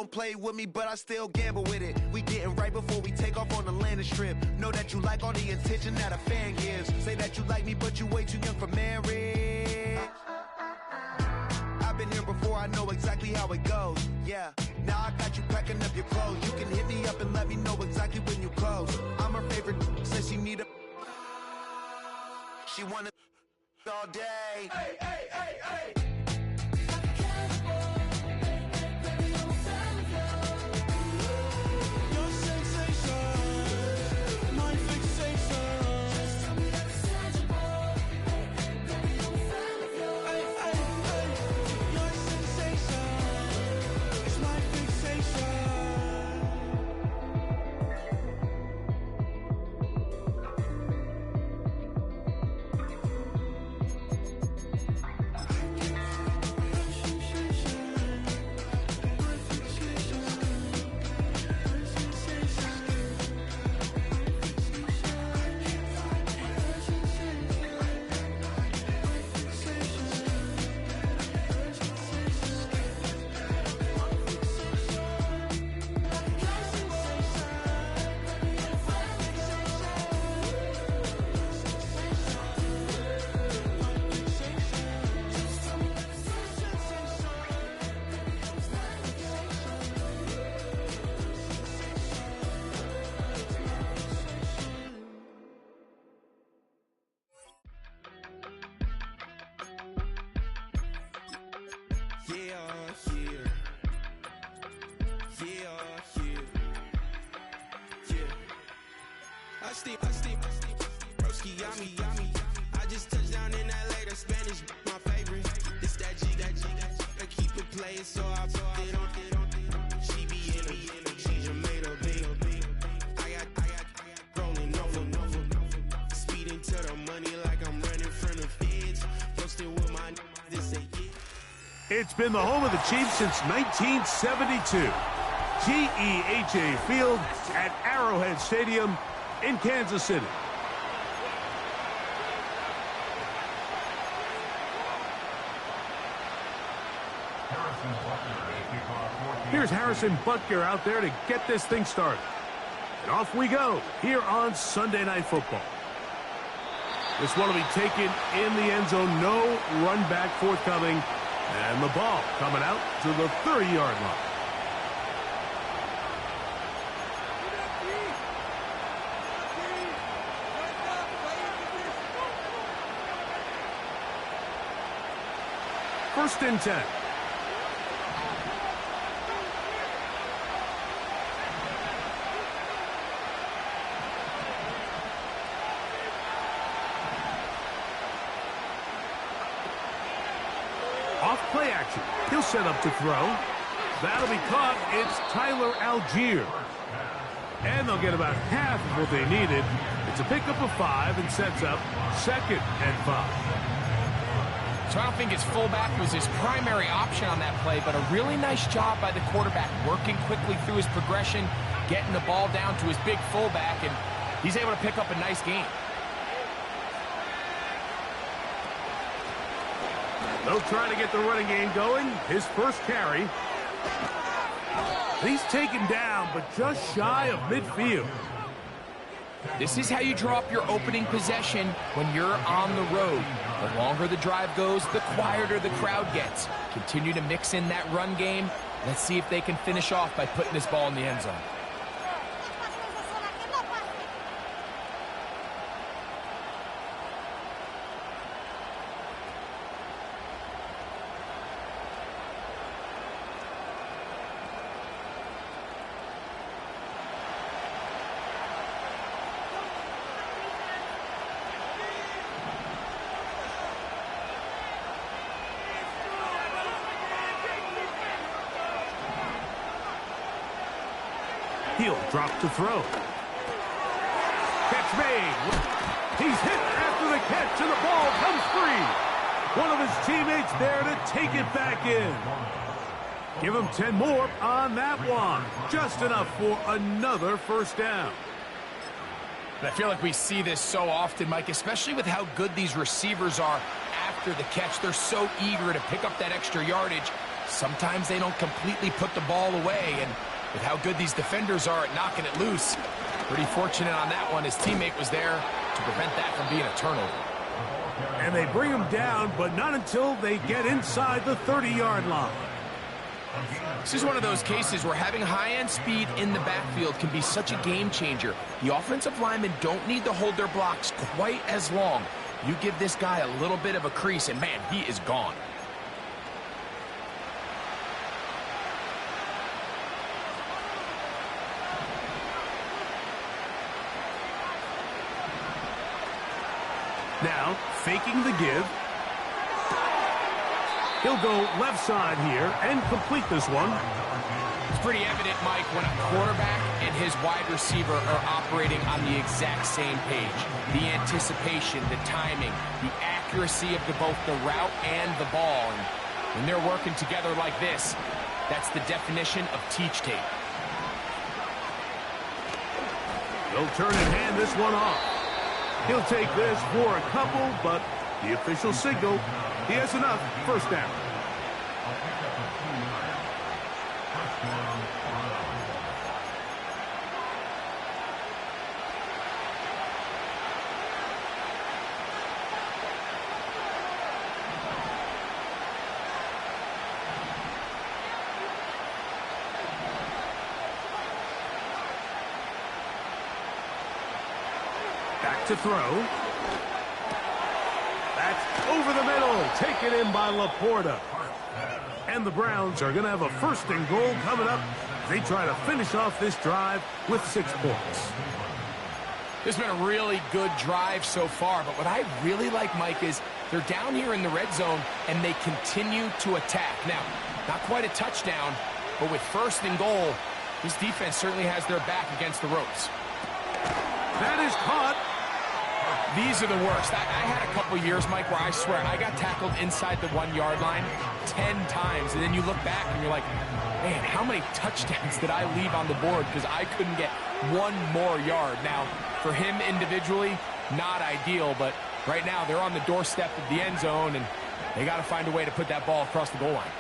don't play with me, but I still gamble with it. We getting right before we take off on the landing strip. Know that you like all the attention that a fan gives. Say that you like me, but you way too young for marriage. I've been here before, I know exactly how it goes. Yeah, now I got you packing up your clothes. You can hit me up and let me know exactly when you close. I'm her favorite, says she need a... She wanna all day. Hey, hey, hey, hey. I just touched down in LA, the Spanish, my favorite. This that G, I keep it playing, so I put it on. She be in me, she's a made of beat. I got rolling over, speeding to the money like I'm running from the feds. Posted with my this a year. It's been the home of the Chiefs since 1972. GEHA Field at Arrowhead Stadium in Kansas City. Here's Harrison Butker out there to get this thing started. And off we go here on Sunday Night Football. This one will be taken in the end zone. No run back forthcoming. And the ball coming out to the 30-yard line. First and 10. Off play action. He'll set up to throw. That'll be caught. It's Tyler Algier. And they'll get about half of what they needed. It's a pickup of 5 and sets up 2nd and 5. So I don't think his fullback was his primary option on that play, but a really nice job by the quarterback working quickly through his progression, getting the ball down to his big fullback, and he's able to pick up a nice gain. They'll try to get the running game going. His first carry. He's taken down, but just shy of midfield. This is how you draw up your opening possession when you're on the road. The longer the drive goes, the quieter the crowd gets. Continue to mix in that run game. Let's see if they can finish off by putting this ball in the end zone. He'll drop to throw. Catch made. He's hit after the catch, and the ball comes free. One of his teammates there to take it back in. Give him 10 more on that one. Just enough for another first down. I feel like we see this so often, Mike, especially with how good these receivers are after the catch. They're so eager to pick up that extra yardage. sometimes they don't completely put the ball away, and with how good these defenders are at knocking it loose, pretty fortunate on that one. His teammate was there to prevent that from being a turnover. And they bring him down, but not until they get inside the 30-yard line. This is one of those cases where having high-end speed in the backfield can be such a game changer. The offensive linemen don't need to hold their blocks quite as long. You give this guy a little bit of a crease, and man, he is gone. Now, faking the give. He'll go left side here and complete this one. It's pretty evident, Mike, when a quarterback and his wide receiver are operating on the exact same page. The anticipation, the timing, the accuracy of both the route and the ball. And when they're working together like this, that's the definition of teach tape. He'll turn and hand this one off. He'll take this for a couple, but the official signal, he has enough. First down. Back to throw. That's over the middle, taken in by Laporta. And the Browns are going to have a first and goal coming up. They try to finish off this drive with 6 points. This has been a really good drive so far, but what I really like, Mike, is they're down here in the red zone, and they continue to attack. Now, not quite a touchdown, but with first and goal, this defense certainly has their back against the ropes. That is caught. These are the worst. I had a couple years, Mike, where I swear I got tackled inside the 1-yard line 10 times, and then you look back and you're like, man, how many touchdowns did I leave on the board because I couldn't get one more yard? Now, for him individually, not ideal, but right now they're on the doorstep of the end zone, and they got to find a way to put that ball across the goal line.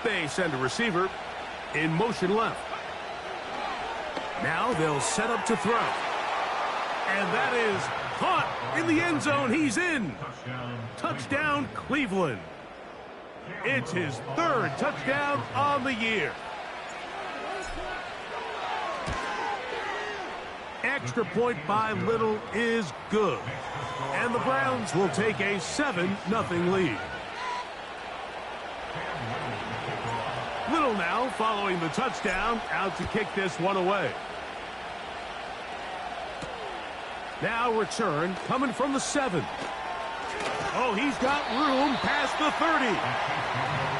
They send a receiver in motion left. Now they'll set up to throw. And that is caught in the end zone. He's in. Touchdown, Cleveland. It's his 3rd touchdown on the year. Extra point by Little is good. And the Browns will take a 7-0 lead. Little now following the touchdown, out to kick this one away. Now return coming from the 7. Oh, he's got room past the 30.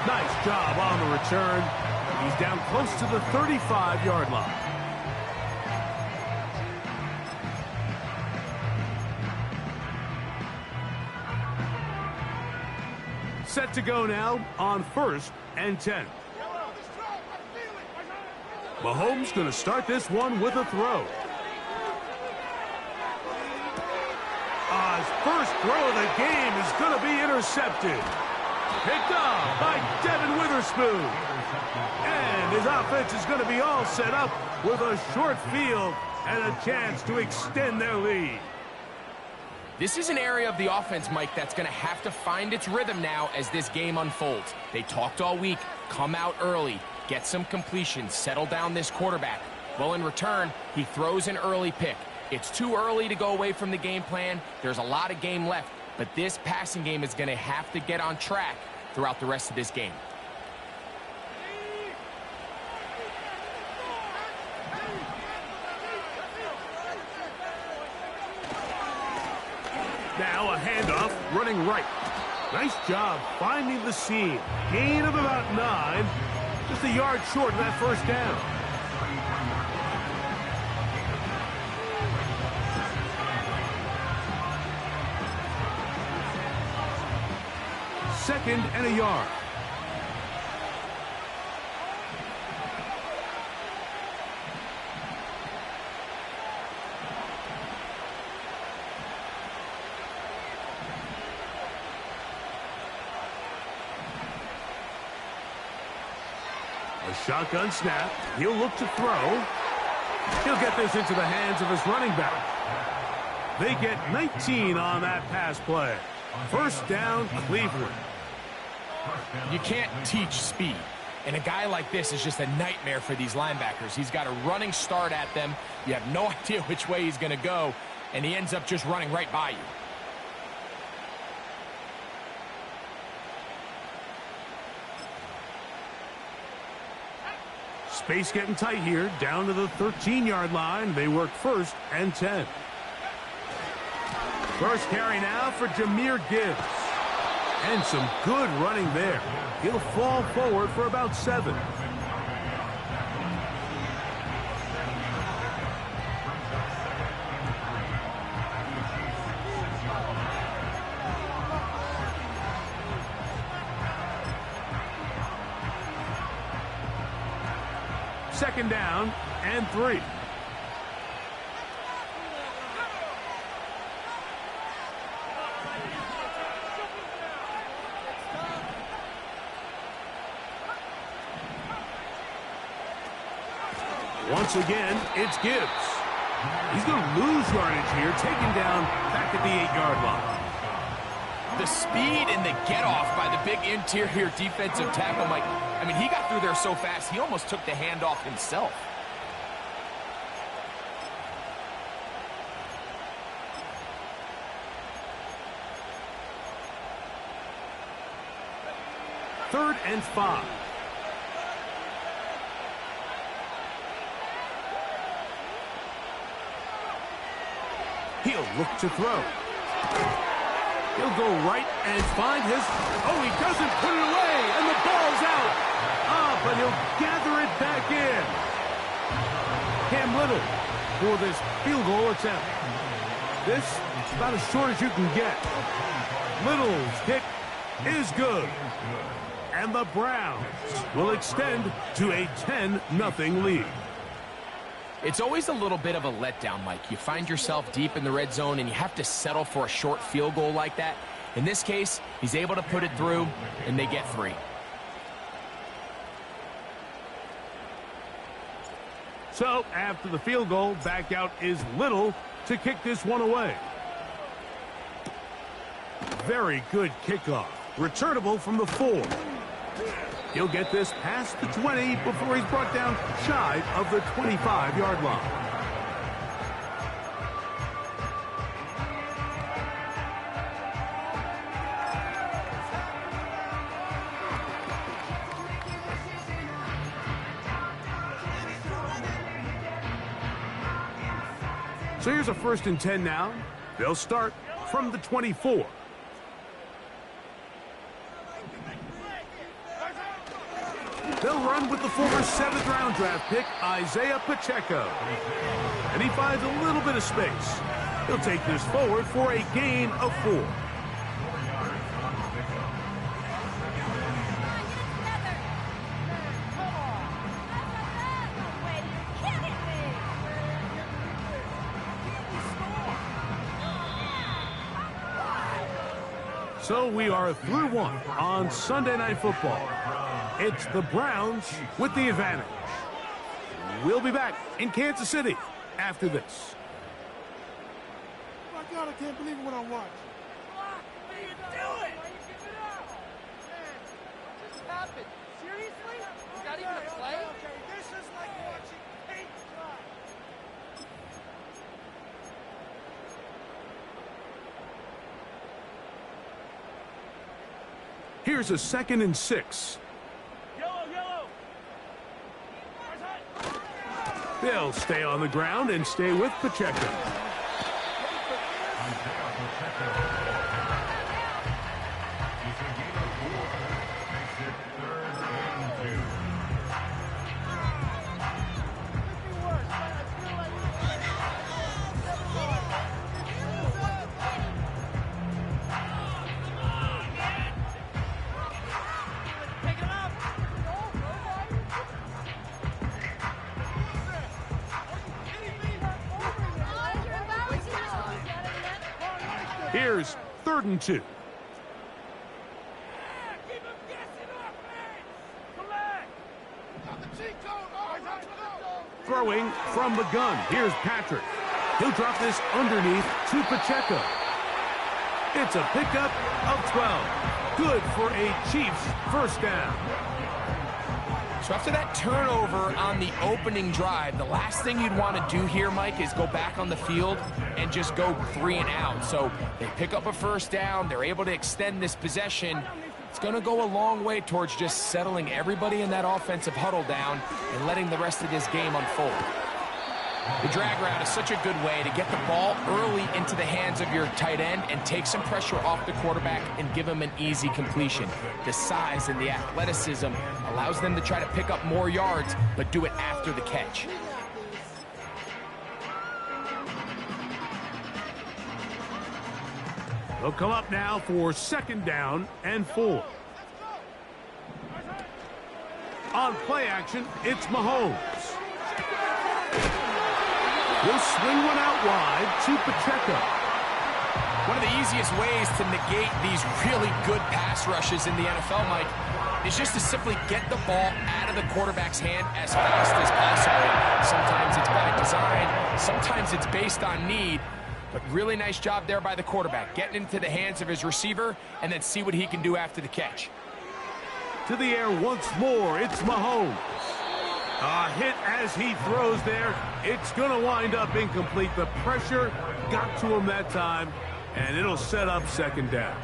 Nice job on the return. He's down close to the 35-yard line. Set to go now on 1st and 10. Mahomes going to start this one with a throw. His first throw of the game is going to be intercepted. Picked up by Devin Witherspoon. And his offense is going to be all set up with a short field and a chance to extend their lead. This is an area of the offense, Mike, that's going to have to find its rhythm now as this game unfolds. They talked all week, come out early, get some completions, settle down this quarterback. Well, in return, he throws an early pick. It's too early to go away from the game plan. There's a lot of game left, but this passing game is going to have to get on track throughout the rest of this game. Now a handoff running right. Nice job finding the seam. Gain of about 9. Just a yard short of that first down. Second and a yard. shotgun snap. He'll look to throw. He'll get this into the hands of his running back. They get 19 on that pass play. First down, Cleveland. You can't teach speed. And a guy like this is just a nightmare for these linebackers. He's got a running start at them. You have no idea which way he's going to go, and he ends up just running right by you. Space getting tight here, down to the 13-yard line. They work 1st and 10. First carry now for Jahmyr Gibbs. And some good running there. He'll fall forward for about 7. Second down and 3. Once again, it's Gibbs. He's going to lose yardage here, taken down back at the 8-yard line. The speed and the get-off by the big interior defensive tackle, Mike. I mean, he got through there so fast, he almost took the handoff himself. Third and 5. He'll look to throw. He'll go right and find his... Oh, he doesn't put it away, and the ball's out. But he'll gather it back in. Cam Little for this field goal attempt. This is about as short as you can get. Little's kick is good. And the Browns will extend to a 10-0 lead. It's always a little bit of a letdown, Mike. You find yourself deep in the red zone, and you have to settle for a short field goal like that. In this case, he's able to put it through, and they get 3. So, after the field goal, back out is Little to kick this one away. Very good kickoff. Returnable from the 4. He'll get this past the 20 before he's brought down shy of the 25-yard line. So here's a 1st and 10 now. They'll start from the 24. They'll run with the former 7th-round draft pick, Isaiah Pacheco. And he finds a little bit of space. He'll take this forward for a gain of 4. So we are through 1 on Sunday Night Football. It's the Browns with the advantage. We'll be back in Kansas City after this. Oh my God, I can't believe what I watched. What are you doing? Man, what just happened? Seriously? Is that even a play? Okay, this is like watching paint dry. Here's a 2nd and 6. They'll stay on the ground and stay with Pacheco. Here's 3rd and 2. Keep him guessing, offense! Collect! Throwing from the gun. Here's Patrick. He'll drop this underneath to Pacheco. It's a pickup of 12. Good for a Chiefs first down. So after that turnover on the opening drive, the last thing you'd want to do here, Mike, is go back on the field and just go 3 and out. So they pick up a first down. They're able to extend this possession. It's going to go a long way towards just settling everybody in that offensive huddle down and letting the rest of this game unfold. The drag route is such a good way to get the ball early into the hands of your tight end and take some pressure off the quarterback and give him an easy completion. The size and the athleticism allows them to try to pick up more yards, but do it after the catch. They'll come up now for 2nd down and 4. On play action, it's Mahomes. He'll swing one out wide to Pacheco. One of the easiest ways to negate these really good pass rushes in the NFL, Mike, is just to simply get the ball out of the quarterback's hand as fast as possible. Sometimes it's by design, sometimes it's based on need, but really nice job there by the quarterback, getting into the hands of his receiver and then see what he can do after the catch. To the air once more, it's Mahomes. A hit as he throws there. It's going to wind up incomplete. The pressure got to him that time, and it'll set up 2nd down.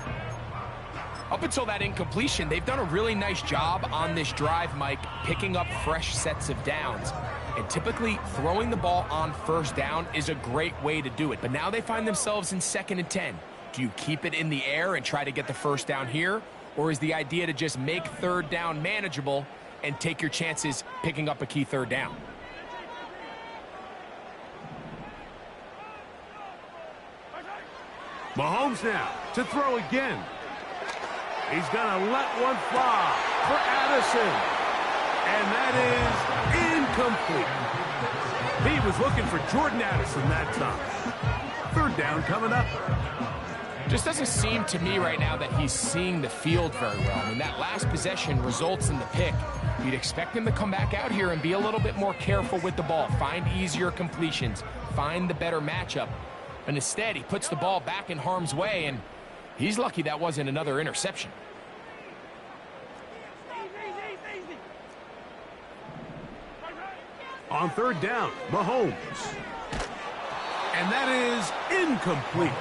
Up until that incompletion, they've done a really nice job on this drive, Mike, picking up fresh sets of downs. And typically, throwing the ball on 1st down is a great way to do it. But now they find themselves in 2nd and 10. Do you keep it in the air and try to get the 1st down here? Or is the idea to just make 3rd down manageable and take your chances picking up a key 3rd down? Mahomes now to throw again. He's going to let one fly for Addison. And that is incomplete. He was looking for Jordan Addison that time. 3rd down coming up. Just doesn't seem to me right now that he's seeing the field very well. I mean, that last possession results in the pick. You'd expect him to come back out here and be a little bit more careful with the ball, find easier completions, find the better matchup. But instead, he puts the ball back in harm's way, and he's lucky that wasn't another interception. On 3rd down, Mahomes. And that is incomplete.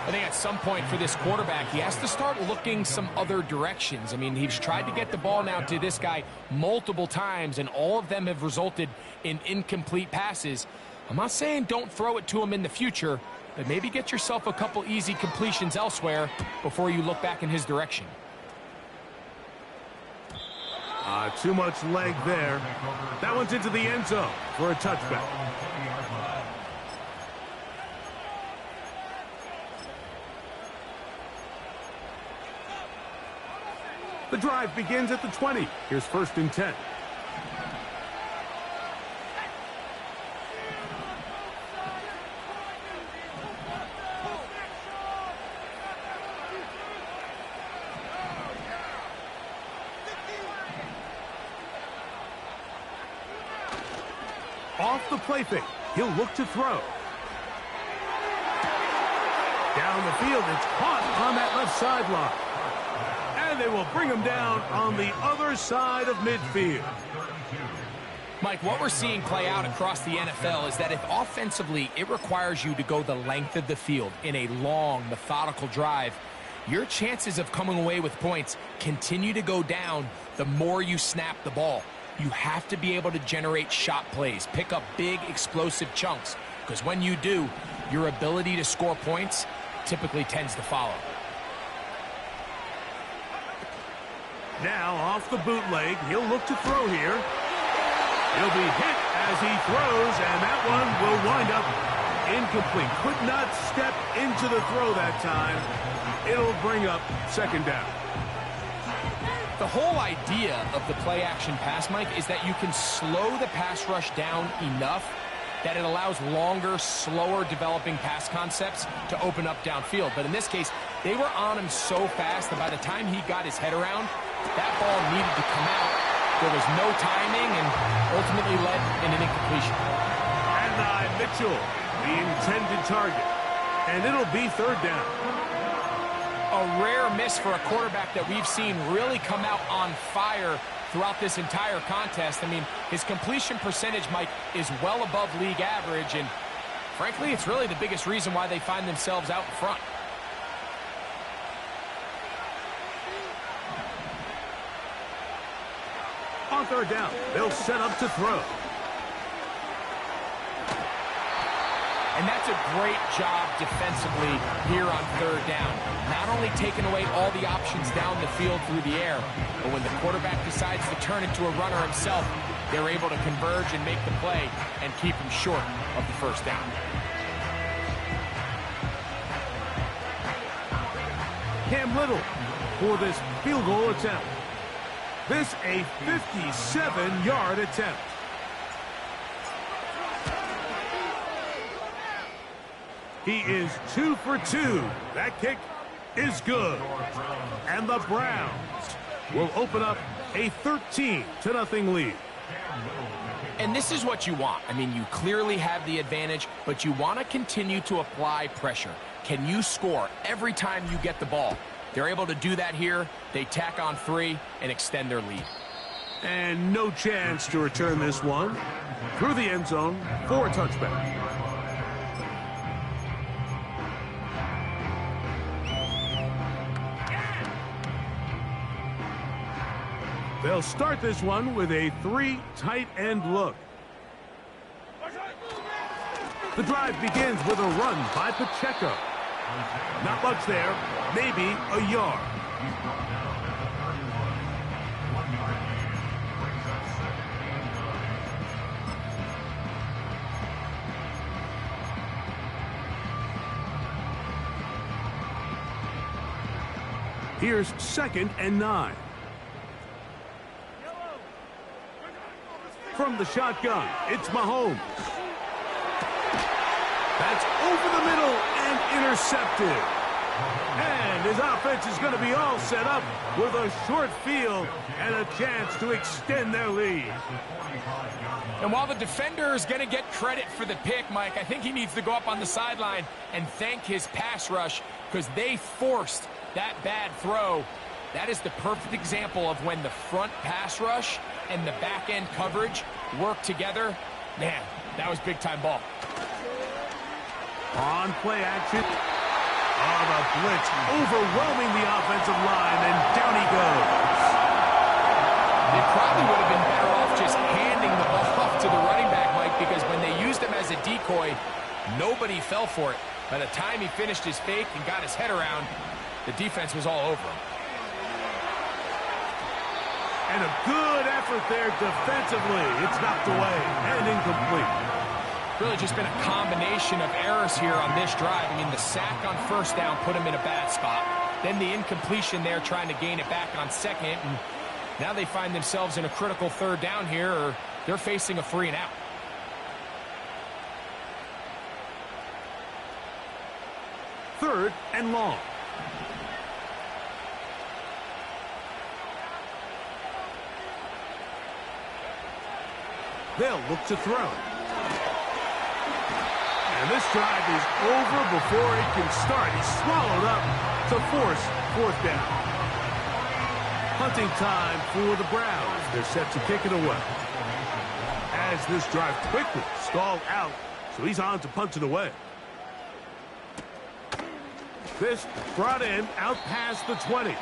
I think at some point for this quarterback, he has to start looking some other directions. I mean, he's tried to get the ball now to this guy multiple times, and all of them have resulted in incomplete passes. I'm not saying don't throw it to him in the future, but maybe get yourself a couple easy completions elsewhere before you look back in his direction. Too much leg there. That one's into the end zone for a touchback. The drive begins at the 20. Here's 1st and 10. Off the play fake. He'll look to throw. Down the field, it's caught on that left sideline. And they will bring him down on the other side of midfield. Mike, what we're seeing play out across the NFL is that if offensively it requires you to go the length of the field in a long, methodical drive, your chances of coming away with points continue to go down the more you snap the ball. You have to be able to generate shot plays, pick up big, explosive chunks, because when you do, your ability to score points typically tends to follow. Now off the bootleg, he'll look to throw here. He'll be hit as he throws, and that one will wind up incomplete. Could not step into the throw that time. It'll bring up 2nd down. The whole idea of the play-action pass, Mike, is that you can slow the pass rush down enough that it allows longer, slower developing pass concepts to open up downfield. But in this case, they were on him so fast that by the time he got his head around, that ball needed to come out, there was no timing and ultimately led in an incompletion. And Mitchell, the intended target. And it'll be third down. A rare miss for a quarterback that we've seen really come out on fire throughout this entire contest. I mean, his completion percentage, Mike, is well above league average, and frankly, it's really the biggest reason why they find themselves out in front. On third down, they'll set up to throw. And that's a great job defensively here on third down. Not only taking away all the options down the field through the air, but when the quarterback decides to turn into a runner himself, they're able to converge and make the play and keep him short of the first down. Cam Little for this field goal attempt. This a 57-yard attempt. He is 2 for 2. That kick is good. And the Browns will open up a 13-0 lead. And this is what you want. I mean, you clearly have the advantage, but you want to continue to apply pressure. Can you score every time you get the ball? They're able to do that here. They tack on 3 and extend their lead. And no chance to return this one. Through the end zone for a touchback. They'll start this one with a 3 tight end look. The drive begins with a run by Pacheco. Not much there, maybe a yard. Here's 2nd and 9. From the shotgun, it's Mahomes. That's over the middle and intercepted. And his offense is going to be all set up with a short field and a chance to extend their lead. And while the defender is going to get credit for the pick, Mike, I think he needs to go up on the sideline and thank his pass rush because they forced that bad throw. That is the perfect example of when the front pass rush and the back-end coverage work together. Man, that was big-time ball. On play action. Oh, the blitz overwhelming the offensive line, and down he goes. They probably would have been better off just handing the ball off to the running back, Mike, because when they used him as a decoy, nobody fell for it. By the time he finished his fake and got his head around, the defense was all over him. And a good effort there defensively. It's knocked away and incomplete. Really just been a combination of errors here on this drive. I mean, the sack on first down put him in a bad spot. Then the incompletion there trying to gain it back on second. And now they find themselves in a critical third down here, or they're facing a 3 and out. Third and long. They'll look to throw. And this drive is over before it can start. He's swallowed up to force 4th down. Hunting time for the Browns. They're set to kick it away. As this drive quickly stalled out, so he's on to punt it away. This brought in out past the 20.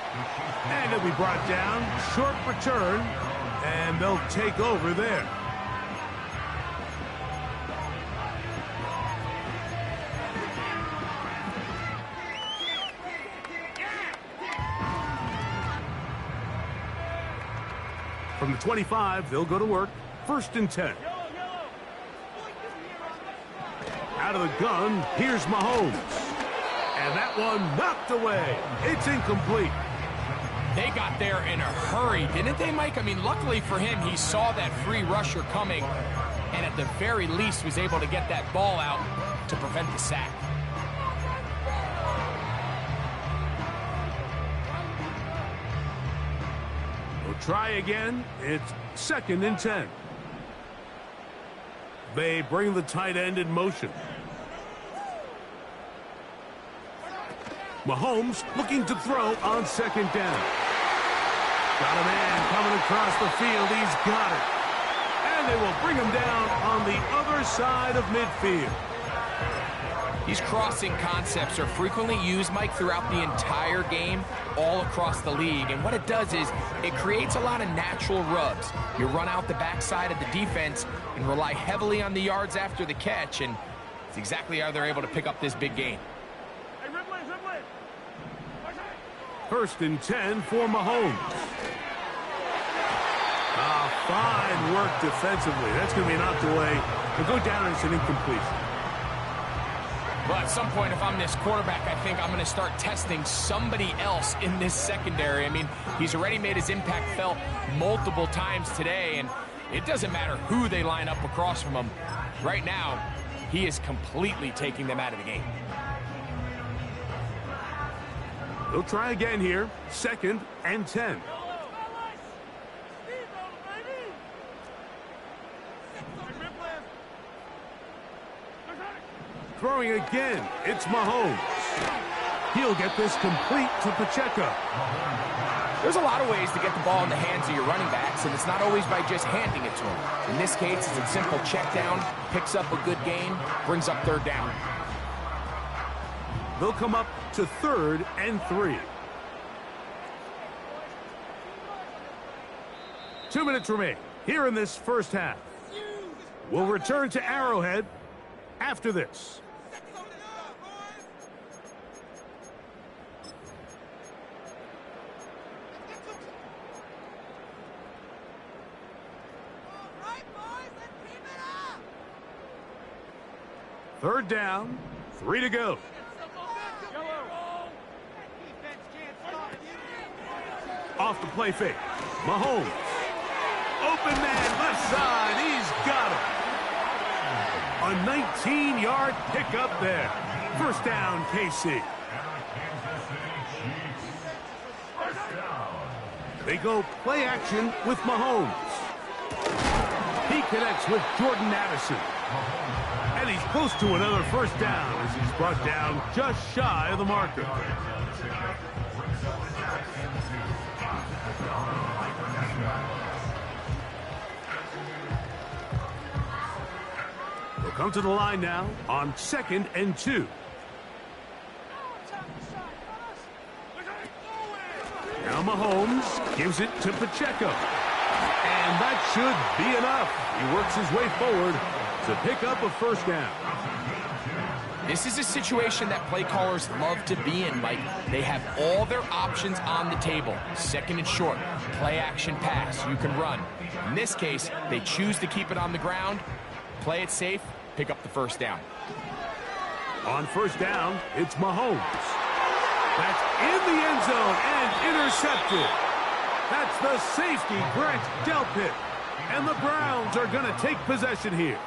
And it'll be brought down. Short return. And they'll take over there. From the 25, they'll go to work. 1st and 10. Out of the gun, here's Mahomes. And that one knocked away. It's incomplete. They got there in a hurry, didn't they, Mike? I mean, luckily for him, he saw that free rusher coming and at the very least was able to get that ball out to prevent the sack. They'll try again. It's 2nd and 10. They bring the tight end in motion. Mahomes looking to throw on 2nd down. Got a man coming across the field. He's got it. And they will bring him down on the other side of midfield. These crossing concepts are frequently used, Mike, throughout the entire game, all across the league. And what it does is it creates a lot of natural rubs. You run out the backside of the defense and rely heavily on the yards after the catch, and it's exactly how they're able to pick up this big gain. 1st and 10 for Mahomes. Fine work defensively. That's going to be knocked away. He'll go down as an incompletion. Well, at some point, if I'm this quarterback, I think I'm going to start testing somebody else in this secondary. I mean, he's already made his impact felt multiple times today, and it doesn't matter who they line up across from him. Right now, he is completely taking them out of the game. They'll try again here. 2nd and 10. Throwing again, it's Mahomes. He'll get this complete to Pacheco. There's a lot of ways to get the ball in the hands of your running backs, and it's not always by just handing it to them. In this case, it's a simple check down, picks up a good gain, brings up 3rd down. They'll come up to 3rd and 3. 2 minutes remain here in this first half. We'll return to Arrowhead after this. Third down, 3 to go. Off the play fake. Mahomes. Open man, left side. He's got it. A 19-yard pickup there. First down, KC. They go play action with Mahomes. He connects with Jordan Addison. And he's close to another first down as he's brought down just shy of the marker. They'll come to the line now on 2nd and 2. Now Mahomes gives it to Pacheco. And that should be enough. He works his way forward to pick up a first down. This is a situation that play callers love to be in, Mike. They have all their options on the table. 2nd and short, play action pass, you can run. In this case, they choose to keep it on the ground, play it safe, pick up the first down. On first down, it's Mahomes. That's in the end zone and intercepted. That's the safety, Grant Delpit. And the Browns are going to take possession here.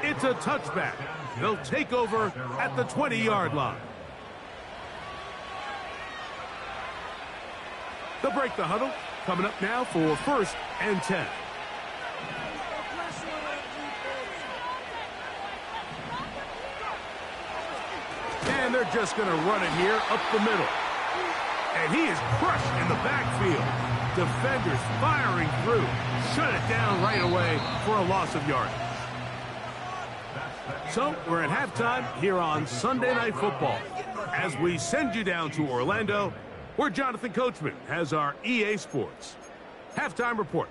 It's a touchback. They'll take over at the 20-yard line. They'll break the huddle. Coming up now for 1st and 10. And they're just going to run it here up the middle. And he is crushed in the backfield. Defenders firing through. Shut it down right away for a loss of yardage. So we're at halftime here on Sunday Night Football as we send you down to Orlando, where Jonathan Coachman has our EA Sports halftime report.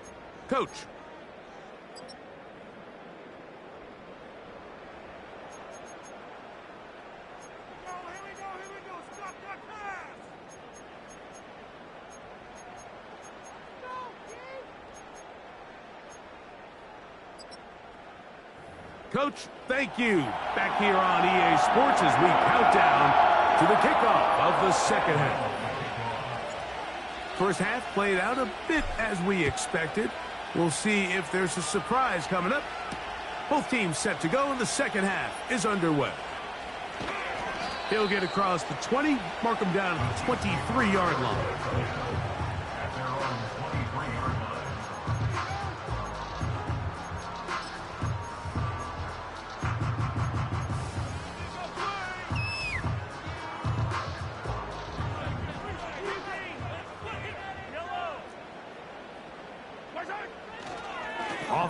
Coach. Coach, thank you. Back here on EA Sports as we count down to the kickoff of the second half. First half played out a bit as we expected. We'll see if there's a surprise coming up. Both teams set to go, and the second half is underway. He'll get across the 20, mark him down at the 23-yard line.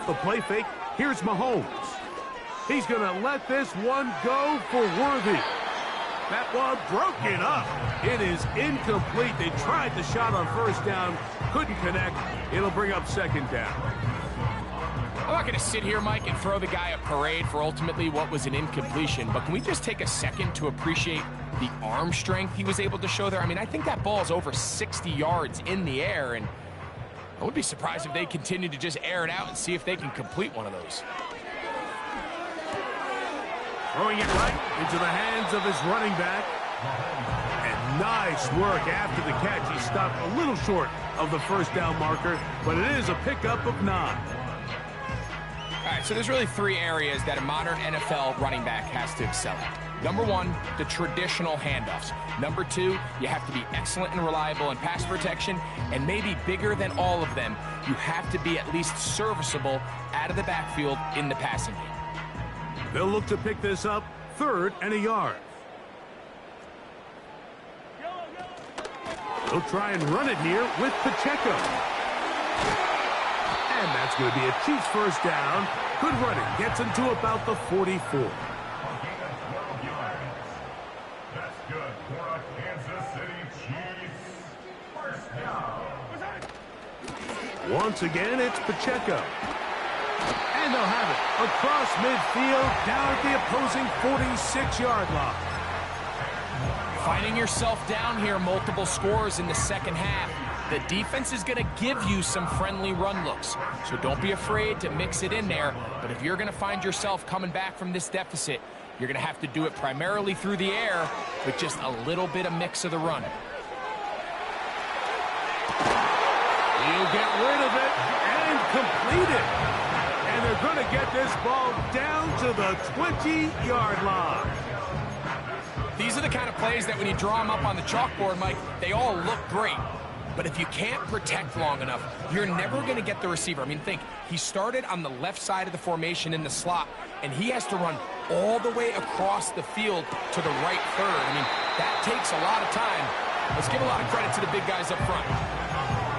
the play fake. Here's Mahomes. He's going to let this one go for Worthy. That one broken up. It is incomplete. They tried the shot on first down, couldn't connect. It'll bring up second down. I'm not going to sit here, Mike, and throw the guy a parade for ultimately what was an incompletion, but can we just take a second to appreciate the arm strength he was able to show there? I mean, I think that ball is over 60 yards in the air, and I would be surprised if they continue to just air it out and see if they can complete one of those. Throwing it right into the hands of his running back. And nice work after the catch. He stopped a little short of the first down marker, but it is a pickup of 9. All right, so there's really 3 areas that a modern NFL running back has to excel at. Number 1, the traditional handoffs. Number 2, you have to be excellent and reliable in pass protection, and maybe bigger than all of them, you have to be at least serviceable out of the backfield in the passing game. They'll look to pick this up 3rd and a yard. They'll try and run it here with Pacheco. And that's going to be a Chiefs first down. Good running. Gets him to about the 44. That's good for a Kansas City Chiefs first down. Once again, it's Pacheco. And they'll have it across midfield, down at the opposing 46-yard line. Finding yourself down here, multiple scores in the second half. The defense is going to give you some friendly run looks, so don't be afraid to mix it in there. But if you're going to find yourself coming back from this deficit, you're going to have to do it primarily through the air with just a little bit of mix of the run. He'll get rid of it and complete it. And they're going to get this ball down to the 20-yard line. These are the kind of plays that when you draw them up on the chalkboard, Mike, they all look great. But if you can't protect long enough, you're never going to get the receiver. I mean, think, he started on the left side of the formation in the slot, and he has to run all the way across the field to the right third. I mean, that takes a lot of time. Let's give a lot of credit to the big guys up front.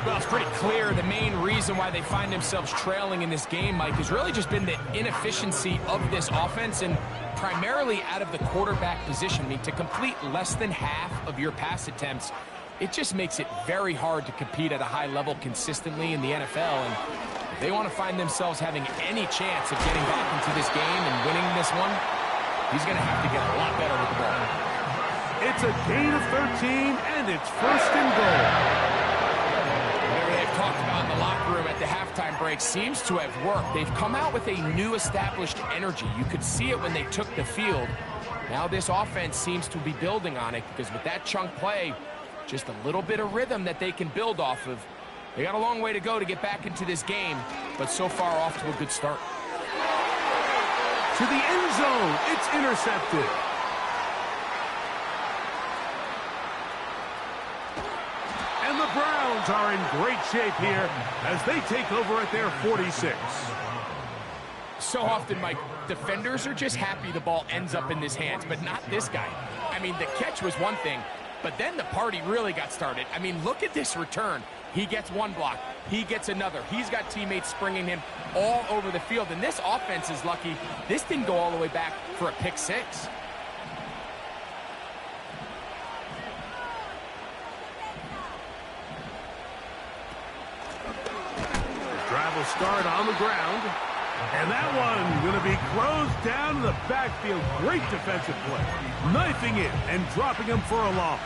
Well, it's pretty clear the main reason why they find themselves trailing in this game, Mike, has really just been the inefficiency of this offense and primarily out of the quarterback position. I mean, to complete less than half of your pass attempts, it just makes it very hard to compete at a high level consistently in the NFL. And if they want to find themselves having any chance of getting back into this game and winning this one, he's going to have to get a lot better with the ball. It's a gain of 13, and it's 1st and goal. Talked about in the locker room at the halftime break seems to have worked. They've come out with a new established energy. You could see it when they took the field. Now this offense seems to be building on it because with that chunk play, just a little bit of rhythm that they can build off of. They got a long way to go to get back into this game, but so far off to a good start. To the end zone, it's intercepted. And the Browns are in great shape here as they take over at their 46. So often, Mike, defenders are just happy the ball ends up in his hands, but not this guy. I mean, the catch was one thing, but then the party really got started. I mean, look at this return. He gets one block. He gets another. He's got teammates springing him all over the field, and this offense is lucky. This didn't go all the way back for a pick six. Drive will start on the ground. And that one going to be closed down in the backfield. Great defensive play. Knifing it and dropping him for a loss.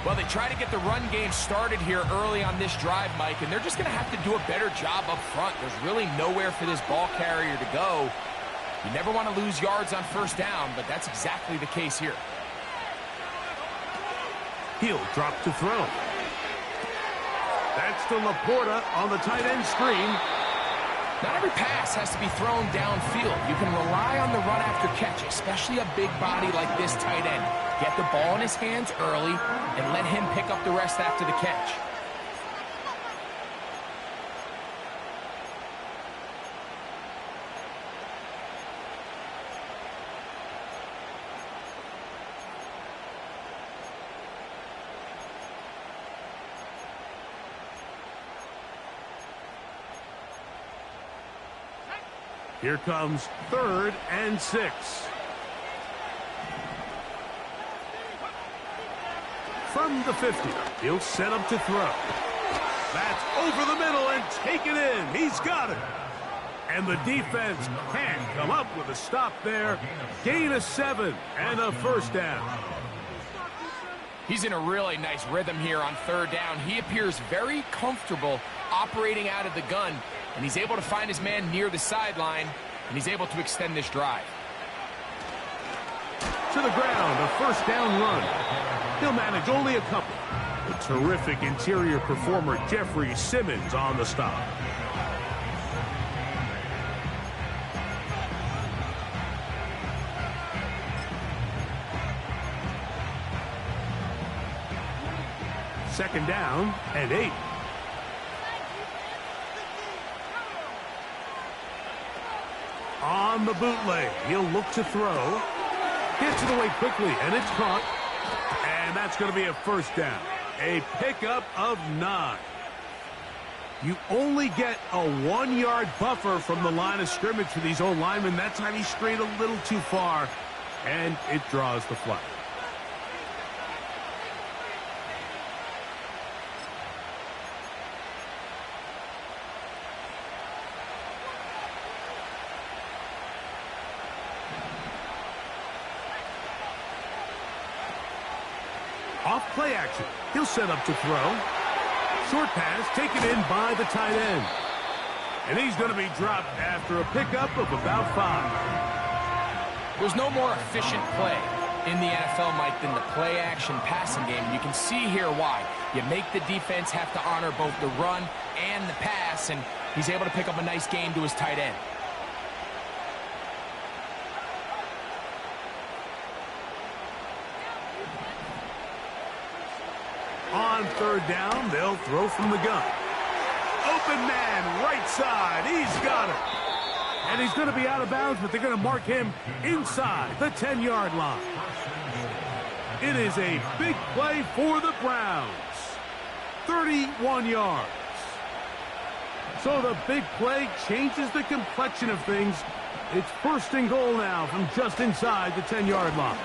Well, they try to get the run game started here early on this drive, Mike, and they're just going to have to do a better job up front. There's really nowhere for this ball carrier to go. You never want to lose yards on first down, but that's exactly the case here. He'll drop to throw. That's to Laporta on the tight end screen. Not every pass has to be thrown downfield. You can rely on the run after catch, especially a big body like this tight end. Get the ball in his hands early and let him pick up the rest after the catch. Here comes 3rd and 6. From the 50, he'll set up to throw. That's over the middle and take it in. He's got it. And the defense can't come up with a stop there. Gain of 7 and a first down. He's in a really nice rhythm here on 3rd down. He appears very comfortable operating out of the gun, and he's able to find his man near the sideline, and he's able to extend this drive. To the ground, a first down run. He'll manage only a couple. The terrific interior performer Jeffrey Simmons on the stop. Second down and 8. On the bootleg, he'll look to throw. Gets it away quickly, and it's caught. And that's going to be a first down. A pickup of 9. You only get a 1-yard buffer from the line of scrimmage for these old linemen. That time he strayed a little too far, and it draws the flag. Off play action. He'll set up to throw. Short pass taken in by the tight end. And he's going to be dropped after a pickup of about 5. There's no more efficient play in the NFL, Mike, than the play action passing game. You can see here why. You make the defense have to honor both the run and the pass, and he's able to pick up a nice gain to his tight end. On 3rd down, they'll throw from the gun. Open man, right side. He's got it. And he's going to be out of bounds, but they're going to mark him inside the 10-yard line. It is a big play for the Browns. 31 yards. So the big play changes the complexion of things. It's 1st and goal now from just inside the 10-yard line.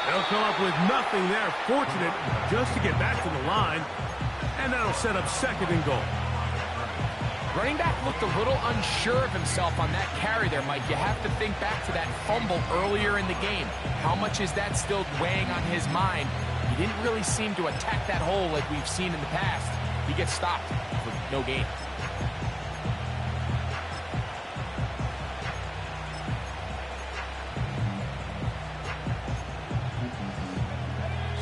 They'll come up with nothing there. Fortunate just to get back to the line. And that'll set up 2nd and goal. Running back looked a little unsure of himself on that carry there, Mike. You have to think back to that fumble earlier in the game. How much is that still weighing on his mind? He didn't really seem to attack that hole like we've seen in the past. He gets stopped for no gain.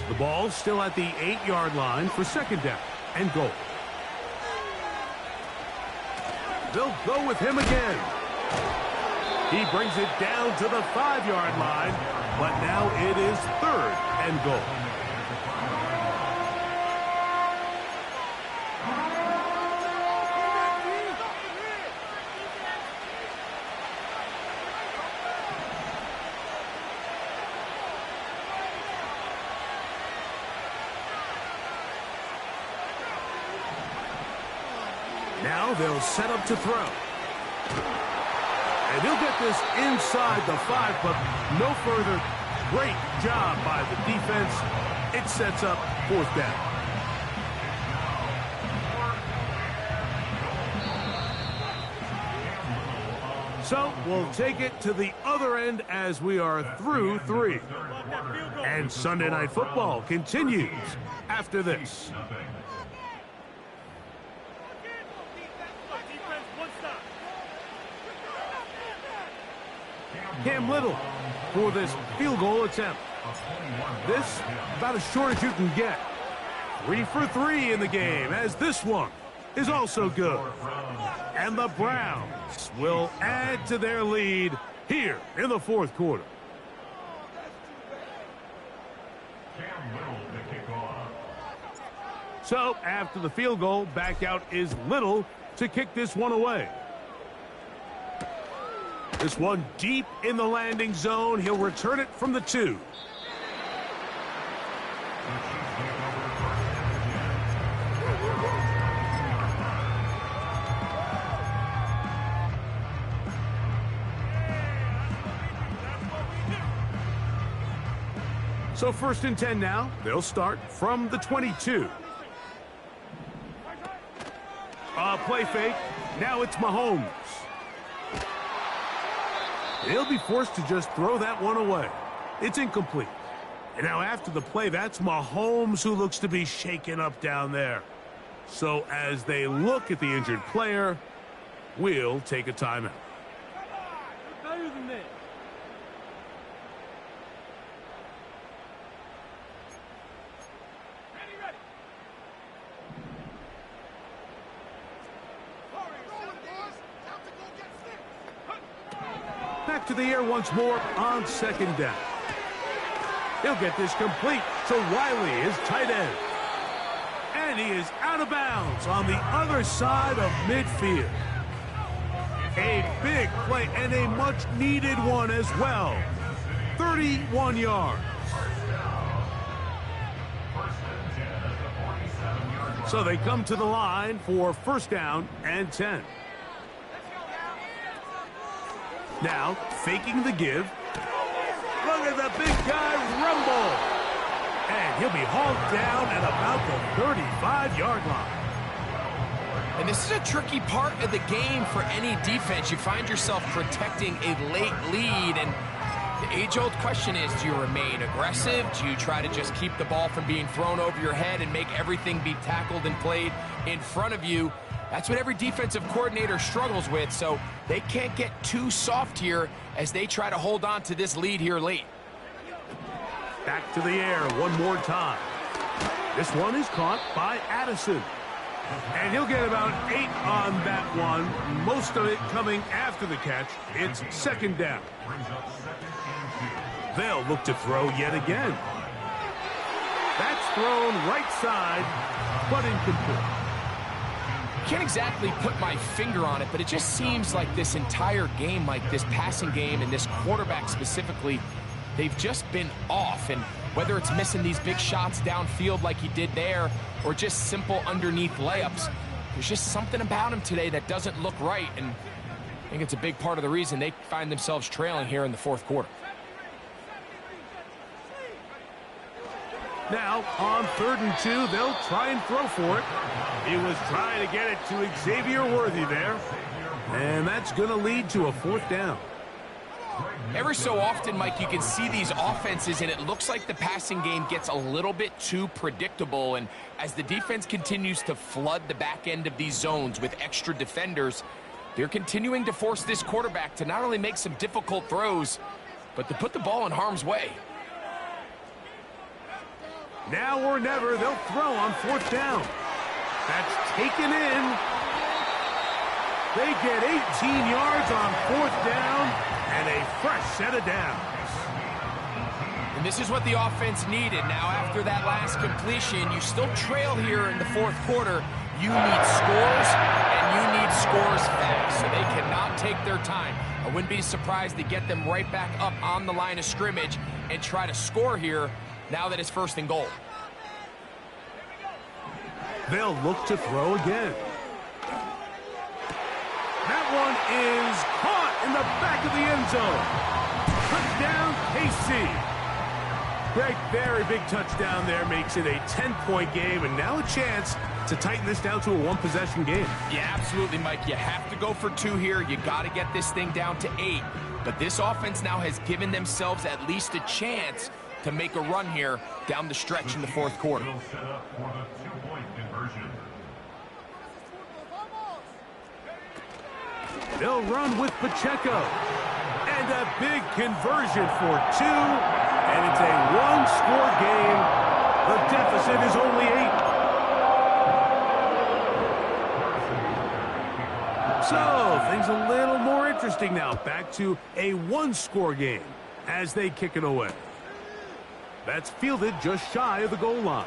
The ball still at the 8-yard line for 2nd down and goal. They'll go with him again. He brings it down to the 5-yard line, but now it is 3rd and goal. Now they'll set up to throw. And he'll get this inside the 5, but no further. Great job by the defense. It sets up 4th down. So we'll take it to the other end as we are through 3. And Sunday Night Football continues after this. Cam Little for this field goal attempt. This about as short as you can get. 3 for 3 in the game, as this one is also good. And the Browns will add to their lead here in the 4th quarter. So after the field goal, back out is Little to kick this one away. This one deep in the landing zone. He'll return it from the 2. So 1st and 10 now. They'll start from the 22. Play fake. Now it's Mahomes. He'll be forced to just throw that one away. It's incomplete. And now after the play, that's Mahomes who looks to be shaken up down there. So as they look at the injured player, we'll take a timeout. Better than this. Back to the air once more on 2nd down. He'll get this complete to Wiley, his tight end. And he is out of bounds on the other side of midfield. A big play and a much-needed one as well. 31 yards. So they come to the line for 1st down and 10. Now, faking the give. Look at the big guy rumble. And he'll be hauled down at about the 35-yard line. And this is a tricky part of the game for any defense. You find yourself protecting a late lead, and the age-old question is, do you remain aggressive? Do you try to just keep the ball from being thrown over your head and make everything be tackled and played in front of you? That's what every defensive coordinator struggles with, so they can't get too soft here as they try to hold on to this lead here late. Back to the air one more time. This one is caught by Addison. And he'll get about 8 on that one, most of it coming after the catch. It's 2nd down. They'll look to throw yet again. That's thrown right side, but incomplete. Can't exactly put my finger on it, but it just seems like this entire game, like this passing game and this quarterback specifically, they've just been off. And whether it's missing these big shots downfield like he did there or just simple underneath layups, there's just something about him today that doesn't look right. And I think it's a big part of the reason they find themselves trailing here in the 4th quarter. Now, on 3rd and 2, they'll try and throw for it. He was trying to get it to Xavier Worthy there. And that's going to lead to a 4th down. Every so often, Mike, you can see these offenses, and it looks like the passing game gets a little bit too predictable. And as the defense continues to flood the back end of these zones with extra defenders, they're continuing to force this quarterback to not only make some difficult throws, but to put the ball in harm's way. Now or never, they'll throw on 4th down. That's taken in. They get 18 yards on 4th down and a fresh set of downs. And this is what the offense needed. Now, after that last completion, you still trail here in the 4th quarter. You need scores, and you need scores fast, so they cannot take their time. I wouldn't be surprised to get them right back up on the line of scrimmage and try to score here now that it's 1st and goal. They'll look to throw again. That one is caught in the back of the end zone. Touchdown, KC. Greg, very big touchdown there, makes it a 10-point game, and now a chance to tighten this down to a 1-possession game. Yeah, absolutely, Mike. You have to go for 2 here. You got to get this thing down to 8. But this offense now has given themselves at least a chance to make a run here down the stretch in the 4th quarter. Set up for the 2-point conversion. They'll run with Pacheco. And a big conversion for 2. And it's a 1-score game. The deficit is only 8. So, things a little more interesting now. Back to a 1-score game as they kick it away. That's fielded just shy of the goal line.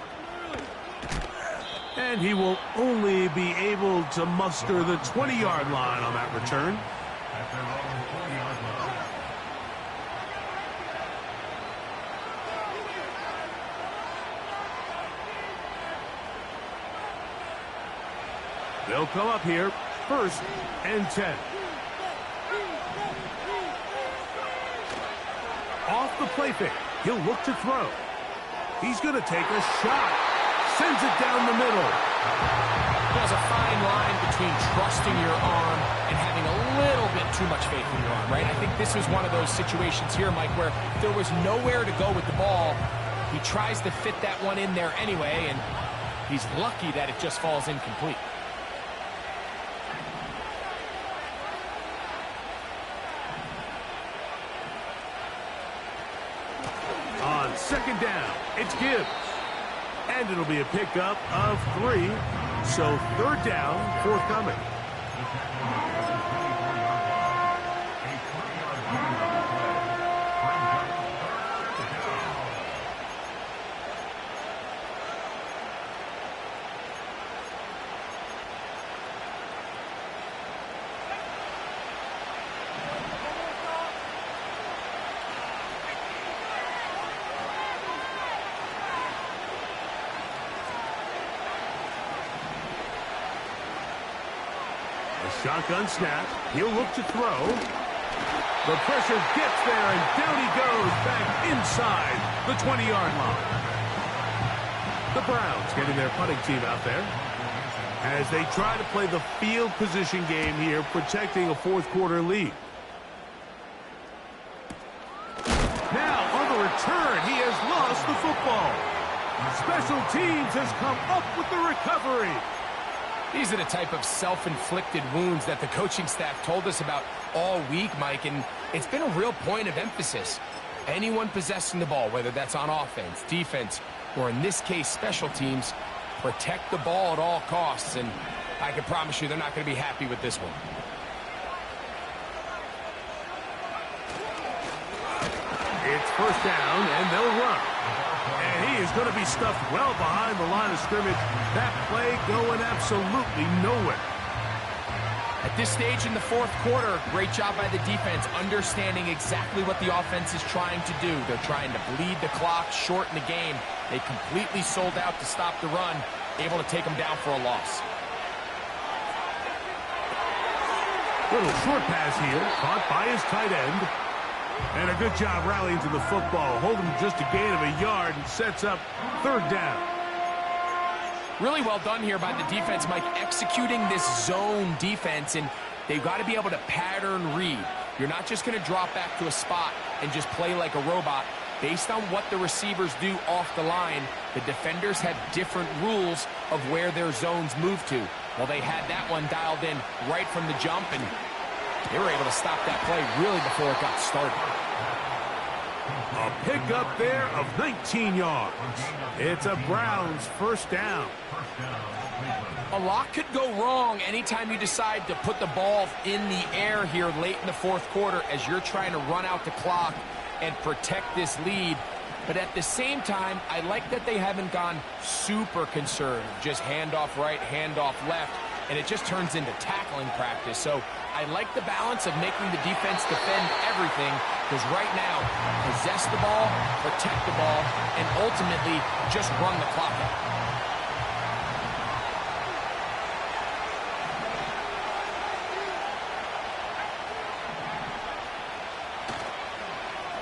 And he will only be able to muster the 20-yard line on that return. They'll come up here, 1st and 10. Off the play fake, he'll look to throw. He's going to take a shot. Sends it down the middle. There's a fine line between trusting your arm and having a little bit too much faith in your arm, right? I think this was one of those situations here, Mike, where there was nowhere to go with the ball. He tries to fit that one in there anyway, and he's lucky that it just falls incomplete. On second down, it's Gibbs. And it'll be a pickup of 3. So third down forthcoming. Shotgun snap. He'll look to throw. The pressure gets there, and down he goes back inside the 20-yard line. The Browns getting their punting team out there as they try to play the field position game here, protecting a fourth-quarter lead. Now, on the return, he has lost the football. Special teams has come up with the recovery. These are the type of self-inflicted wounds that the coaching staff told us about all week, Mike, and it's been a real point of emphasis. Anyone possessing the ball, whether that's on offense, defense, or in this case, special teams, protect the ball at all costs, and I can promise you they're not going to be happy with this one. It's first down, and they'll run. And he is going to be stuffed well behind the line of scrimmage. That play going absolutely nowhere. At this stage in the fourth quarter, great job by the defense, understanding exactly what the offense is trying to do. They're trying to bleed the clock, shorten the game. They completely sold out to stop the run, able to take them down for a loss. Little short pass here, caught by his tight end. And a good job rallying to the football. Holding just a gain of a yard and sets up third down. Really well done here by the defense, Mike, executing this zone defense, and they've got to be able to pattern read. You're not just going to drop back to a spot and just play like a robot. Based on what the receivers do off the line, the defenders have different rules of where their zones move to. Well, they had that one dialed in right from the jump, and they were able to stop that play really before it got started. A pickup there of 19 yards. It's a Browns first down. A lot could go wrong anytime you decide to put the ball in the air here late in the fourth quarter as you're trying to run out the clock and protect this lead. But at the same time, I like that they haven't gone super conservative. Just handoff right, handoff left, and it just turns into tackling practice. So I like the balance of making the defense defend everything, because right now, possess the ball, protect the ball, and ultimately just run the clock out.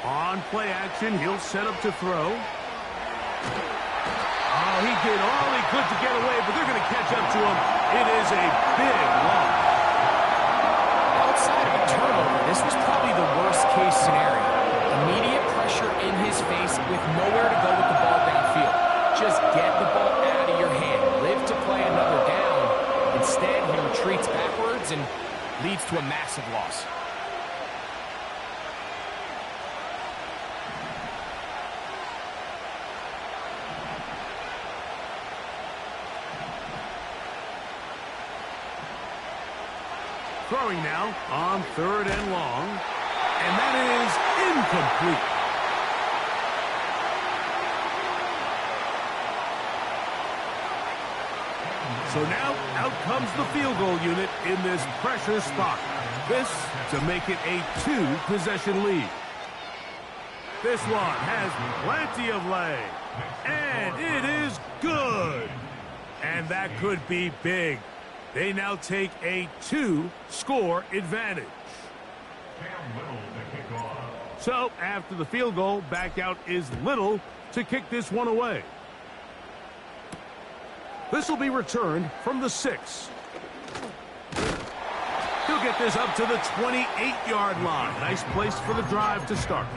On play action, he'll set up to throw. Oh, he did all he could to get away, but they're going to catch up to him. It is a big loss. Outside of a turnover, this was probably the worst-case scenario. Immediate pressure in his face with nowhere to go with the ball downfield. Just get the ball out of your hand. Live to play another down. Instead, he retreats backwards and leads to a massive loss. Throwing now on third and long, and that is incomplete. So now out comes the field goal unit in this pressure spot. This to make it a 2-possession lead. This one has plenty of leg, and it is good. And that could be big. They now take a 2-score advantage. So, after the field goal, back out is Little to kick this one away. This will be returned from the 6. He'll get this up to the 28-yard line. Nice place for the drive to start.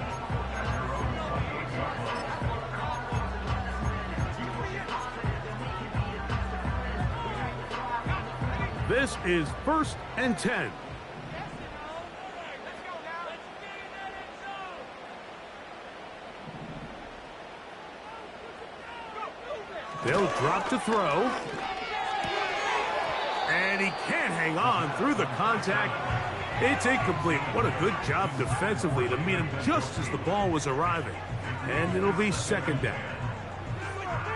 This is 1st and 10. They'll drop to throw. And he can't hang on through the contact. It's incomplete. What a good job defensively to meet him just as the ball was arriving. And it'll be 2nd down.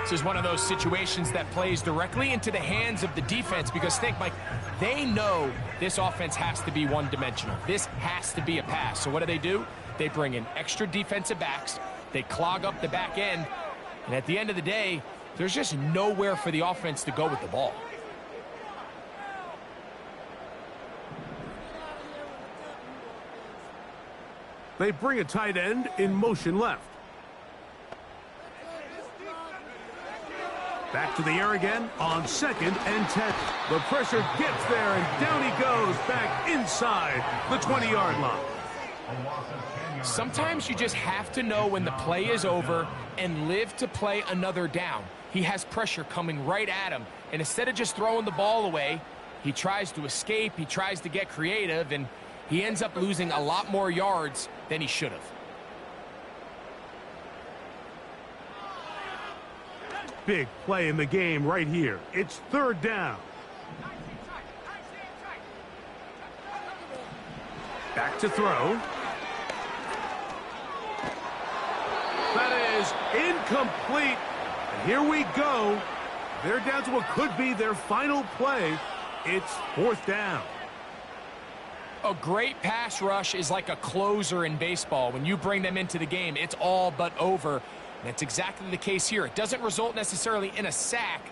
This is one of those situations that plays directly into the hands of the defense because think, Mike, they know this offense has to be one-dimensional. This has to be a pass. So what do? They bring in extra defensive backs. They clog up the back end. And at the end of the day, there's just nowhere for the offense to go with the ball. They bring a tight end in motion left. Back to the air again on 2nd and 10. The pressure gets there, and down he goes back inside the 20-yard line. Sometimes you just have to know when the play is over and live to play another down. He has pressure coming right at him, and instead of just throwing the ball away, he tries to escape, he tries to get creative, and he ends up losing a lot more yards than he should have. Big play in the game right here. It's 3rd down. Back to throw. That is incomplete. And here we go. They're down to what could be their final play. It's 4th down. A great pass rush is like a closer in baseball. When you bring them into the game, it's all but over. That's exactly the case here. It doesn't result necessarily in a sack,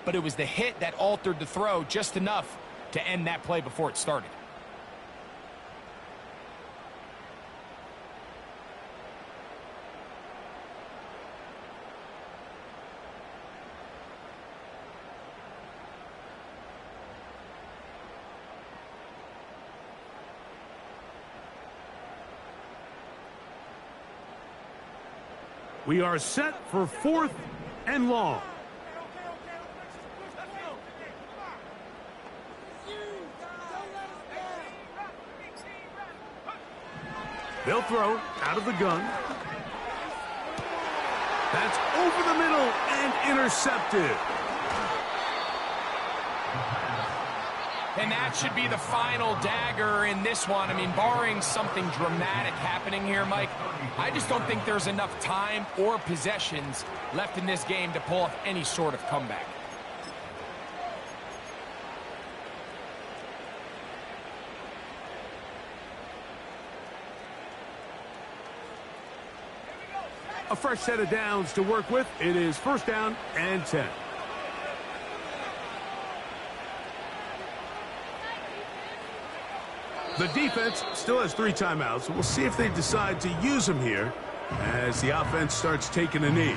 but it was the hit that altered the throw just enough to end that play before it started. We are set for 4th and long. They'll throw out of the gun. That's over the middle and intercepted. And that should be the final dagger in this one. I mean, barring something dramatic happening here, Mike, I just don't think there's enough time or possessions left in this game to pull off any sort of comeback. A fresh set of downs to work with. It is 1st down and 10. The defense still has 3 timeouts. We'll see if they decide to use them here as the offense starts taking a knee.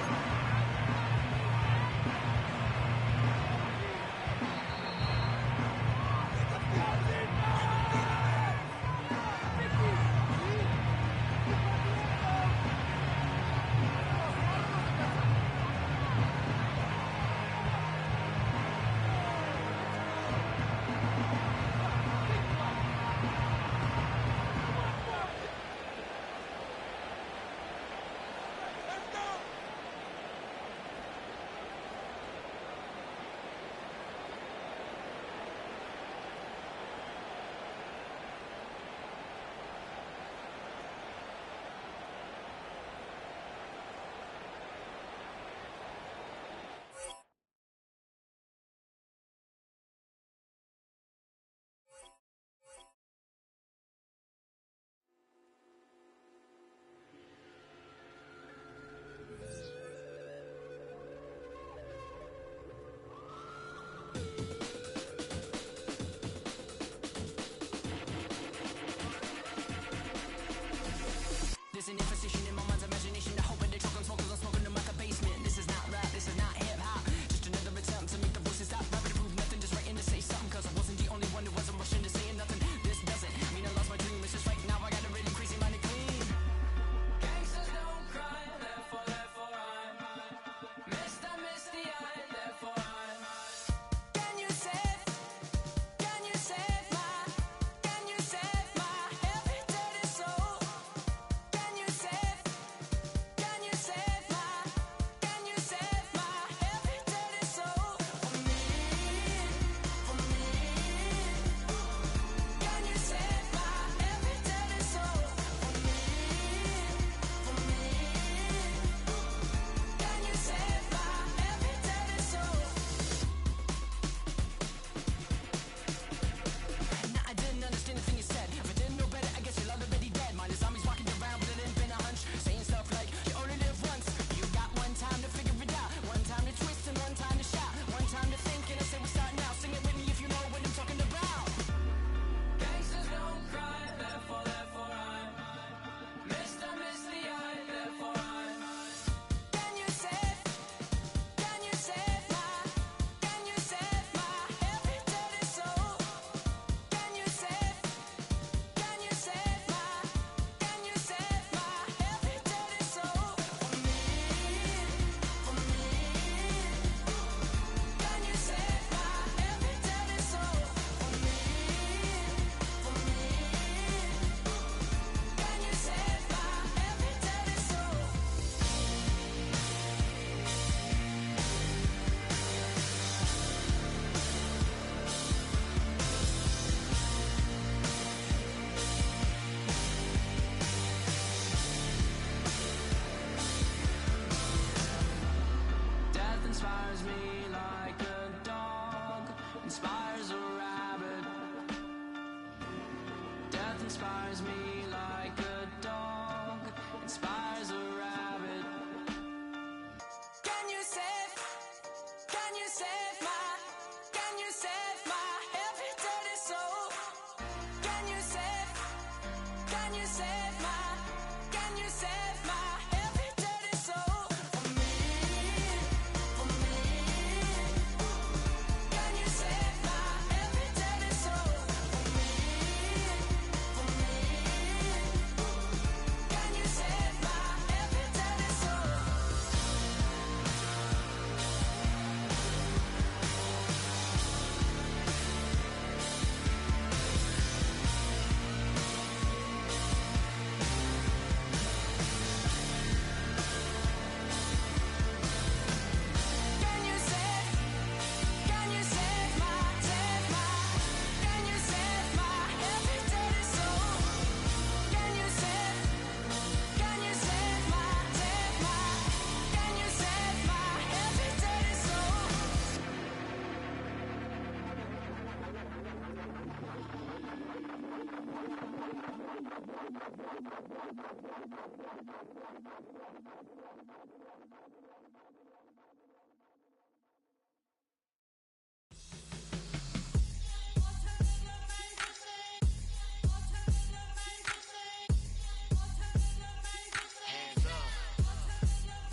Hands up.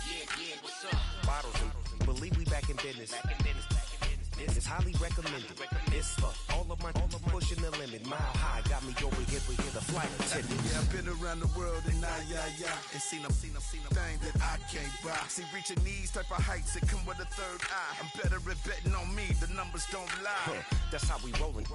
Yeah, what's up? Bottles and believe we back in business. This is highly recommended. This for all of my pushing the limit. Mile high got me over here the flight attendant. Yeah, I've been around the world and and seen them thing that I can't buy. See, reaching these type of heights that come with a third eye. I'm better at betting on me, the numbers don't lie. That's how we rollin'.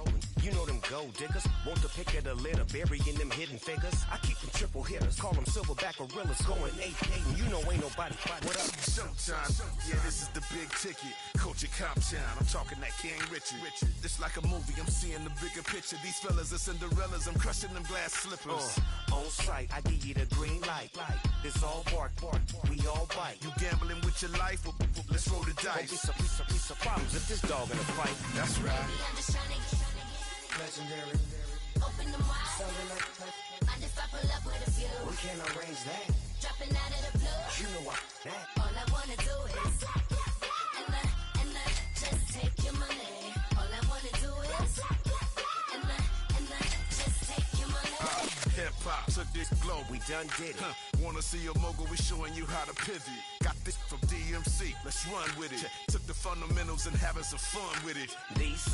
You know them gold diggers, want the pick of the litter, burying them hidden figures. I keep them triple hitters, call them silverback gorillas, going 8-8, and you know ain't nobody. What up? Showtime. Yeah, this is the big ticket. Culture Cop Town. I'm talking that King Richard. This like a movie, I'm seeing the bigger picture. These fellas are Cinderellas, I'm crushing them glass slippers. On sight, I give you the green light. This all bark, we all bite. You gambling with your life? Well, let's roll the dice. Piece of problems if this dog in a fight. That's right. I'm just trying to get Legendary. open them wide. Mind if I pull up with a few? We can't arrange that. Dropping out of the blue. You know what? That. All I wanna do is and just take your money. All I wanna do is and just take your money. Hip hop took this globe. We done did it. Wanna see a mogul? We showing you how to pivot. Got this from DMC. Let's run with it. Took the fundamentals and having some fun with it. These